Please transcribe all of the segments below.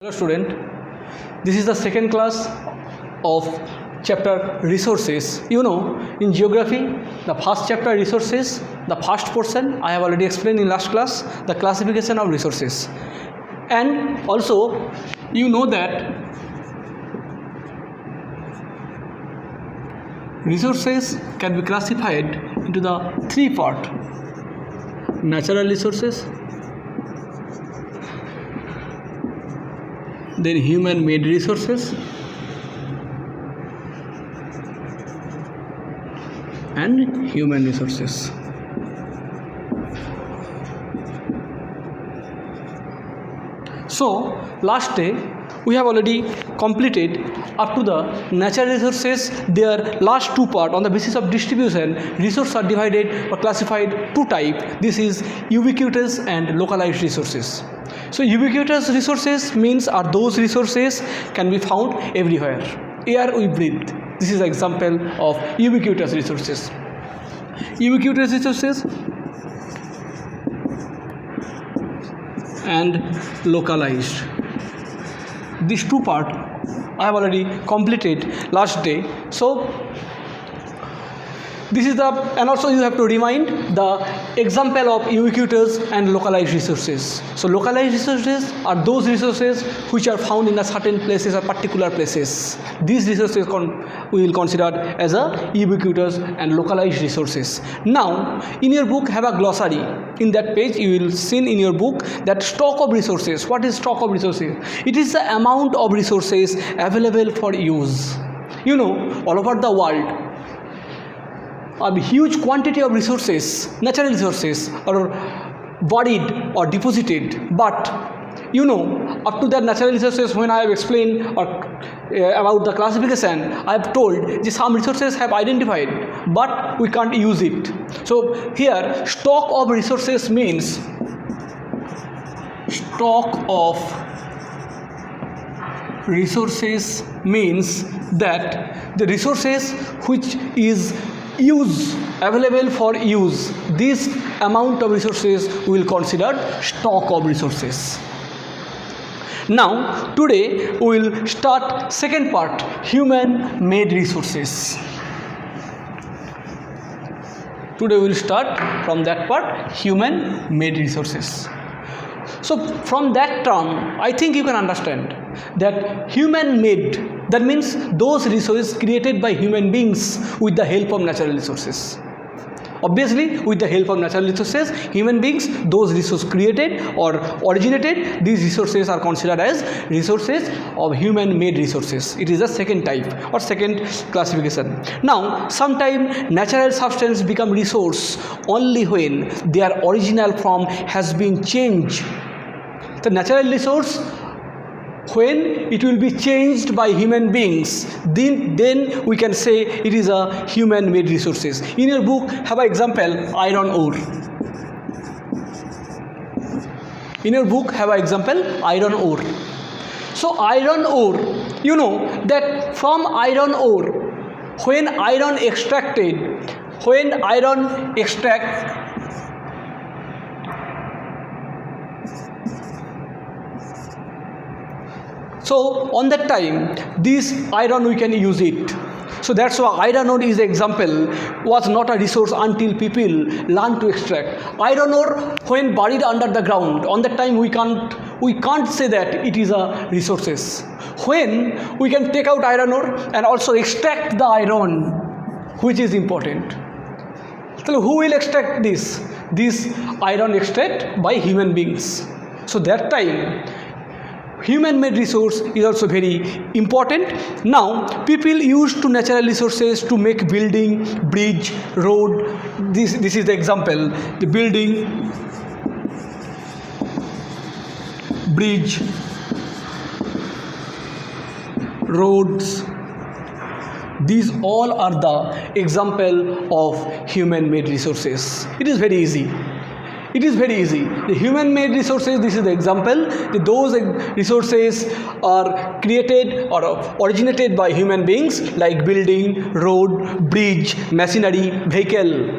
Hello student, this is the second class of chapter resources. You know, in geography, the first chapter resources, the first portion I have already explained in last class, the classification of resources. And also, you know that resources can be classified into the three parts: natural resources, then human-made resources, and human resources. So, last day we have already completed up to the natural resources. Their last two parts on the basis of distribution, resources are divided or classified two types. This is ubiquitous and localized resources. So ubiquitous resources means are those resources can be found everywhere. Air we breathe. This is an example of ubiquitous resources. Ubiquitous resources and localized. These two parts I have already completed last day. So this is the, and also you have to remind the example of ubiquitous and localized resources. So localized resources are those resources which are found in a certain places or particular places. These resources we will consider as a ubiquitous and localized resources. Now in your book have a glossary. In that page you will see in your book that stock of resources. What is stock of resources? It is the amount of resources available for use. You know, all over the world a huge quantity of resources, natural resources are buried or deposited, but you know, up to that natural resources, when I have explained about the classification, I have told that some resources have identified, but we can't use it. So here, stock of resources means that the resources which is available for use, this amount of resources we will consider stock of resources. Now today we will start second part, human made resources. Today we will start from that part, human made resources. So from that term I think you can understand that human made, that means those resources created by human beings with the help of natural resources. Obviously with the help of natural resources, human beings, those resources created or originated, these resources are considered as resources of human made resources. It is the second type or second classification. Now sometimes natural substance become resource only when their original form has been changed. The natural resource, when it will be changed by human beings, then we can say it is a human made resources. In your book have an example, iron ore. In your book have an example, iron ore. So iron ore, you know that from iron ore, when iron extract, so on that time, this iron we can use it. So that's why iron ore is example, was not a resource until people learn to extract. Iron ore when buried under the ground, on that time we can't say that it is a resources. When we can take out iron ore and also extract the iron, which is important. So who will extract this? This iron extract by human beings. So that time human made resource is also very important. Now people used to natural resources to make building, bridge, road. This is the example, the building, bridge, roads. These all are the example of human made resources. It is very easy. It is very easy. The human made resources, this is the example. Those resources are created or originated by human beings like building, road, bridge, machinery, vehicle,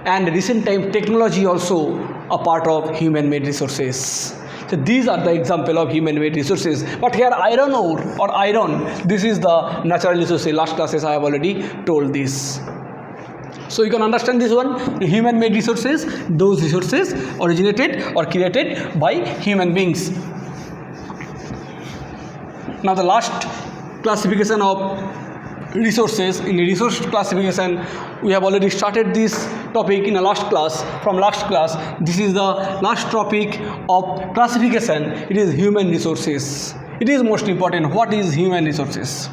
and recent time technology also a part of human made resources. So these are the example of human-made resources. But here iron ore or iron, this is the natural resources. Last classes I have already told this. So you can understand this one, human-made resources, those resources originated or created by human beings. Now the last classification of resources, in the resource classification, we have already started this topic in the last class. From last class, this is the last topic of classification. It is human resources. It is most important. What is human resources?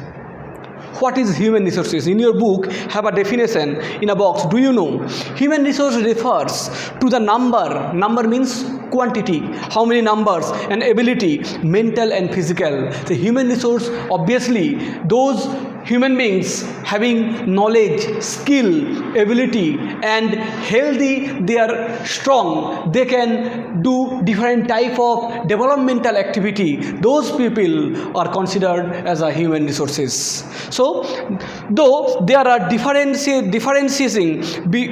What is human resources? In your book, have a definition in a box. Do you know? Human resource refers to the number. Number means quantity. How many numbers and ability, mental and physical. The human resource, obviously, those human beings having knowledge, skill, ability and healthy, they are strong, they can do different type of developmental activity. Those people are considered as a human resources. So though there are differentiating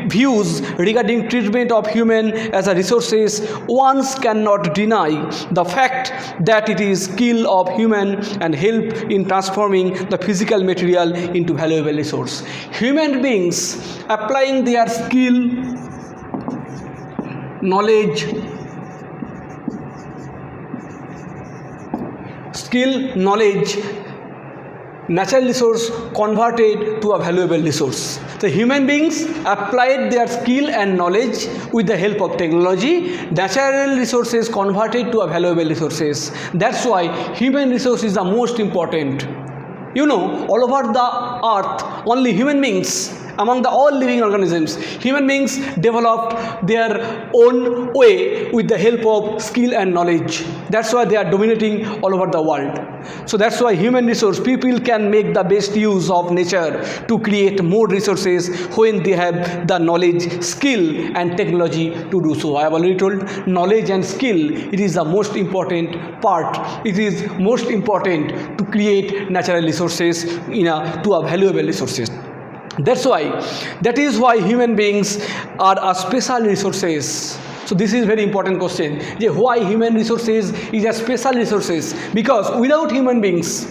views regarding treatment of human as a resources, one cannot deny the fact that it is skill of human and help in transforming the physical material into valuable resource. Human beings applying their skill, knowledge, natural resource converted to a valuable resource. The human beings applied their skill and knowledge with the help of technology, natural resources converted to a valuable resources. That's why human resource is the most important. You know, all over the earth, only human beings, among the all living organisms, human beings developed their own way with the help of skill and knowledge. That's why they are dominating all over the world. So that's why human resource, people can make the best use of nature to create more resources when they have the knowledge, skill and technology to do so. I have already told, knowledge and skill, it is the most important part. It is most important to create natural resources to a valuable resources. That is why human beings are a special resources. So this is very important question. Why human resources is a special resources? Because without human beings,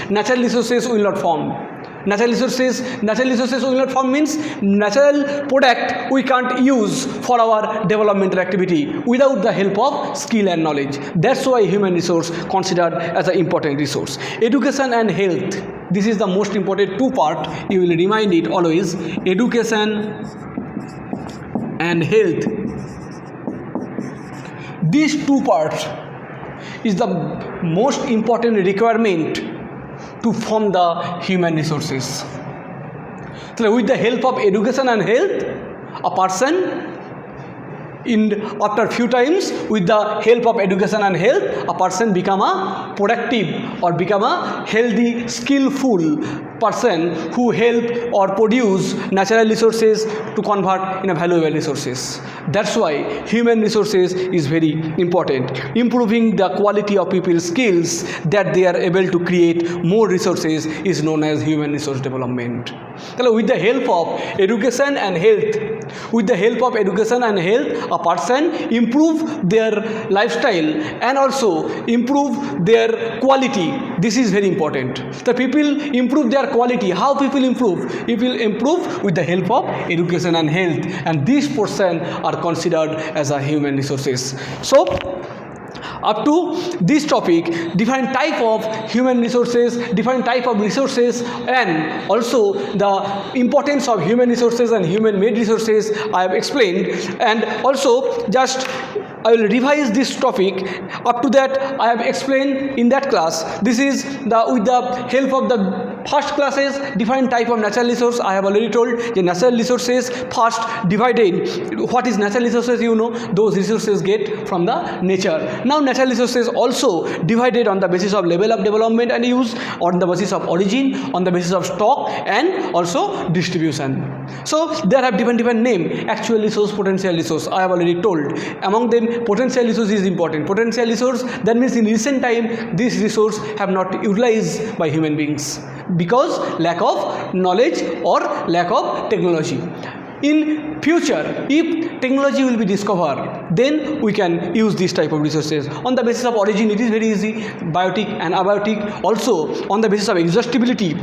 natural resources will not form. Natural resources will not form means natural product we can't use for our developmental activity without the help of skill and knowledge. That's why human resource considered as an important resource. Education and health. This is the most important two part. You will remind it always. Education and health. These two parts is the most important requirement to form the human resources. So with the help of education and health, a person after few times, with the help of education and health, a person become a productive or become a healthy, skillful person who help or produce natural resources to convert in a valuable resources. That's why human resources is very important. Improving the quality of people's skills that they are able to create more resources is known as human resource development. With the help of education and health, a person improve their lifestyle and also improve their quality. This is very important. The people improve their quality. How people improve? People improve with the help of education and health, and these portion are considered as a human resources. So up to this topic, different type of human resources, different type of resources, and also the importance of human resources and human-made resources I have explained. And also just I will revise this topic. Up to that I have explained in that class. This is with the help of the first classes, different type of natural resource. I have already told the natural resources first divided. What is natural resources? You know, those resources get from the nature. Now natural resources also divided on the basis of level of development and use, on the basis of origin, on the basis of stock and also distribution. So there have different name. Actual resource, potential resource, I have already told. Among them potential resource is important. Potential resource, that means in recent time this resource have not utilized by human beings because lack of knowledge or lack of technology. in future, if technology will be discovered, then we can use this type of resources. On the basis of origin, it is very easy, biotic and abiotic. Also, on the basis of exhaustibility,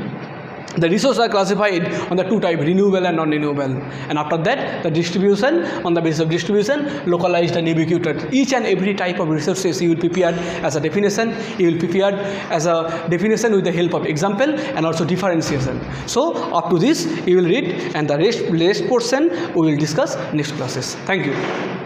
the resources are classified on the two types, renewable and non-renewable. And after that, the distribution, on the basis of distribution, localized and ubiquitous. Each and every type of resources you will prepare as a definition. You will prepare as a definition with the help of example and also differentiation. So up to this you will read, and the rest portion we will discuss next classes. Thank you.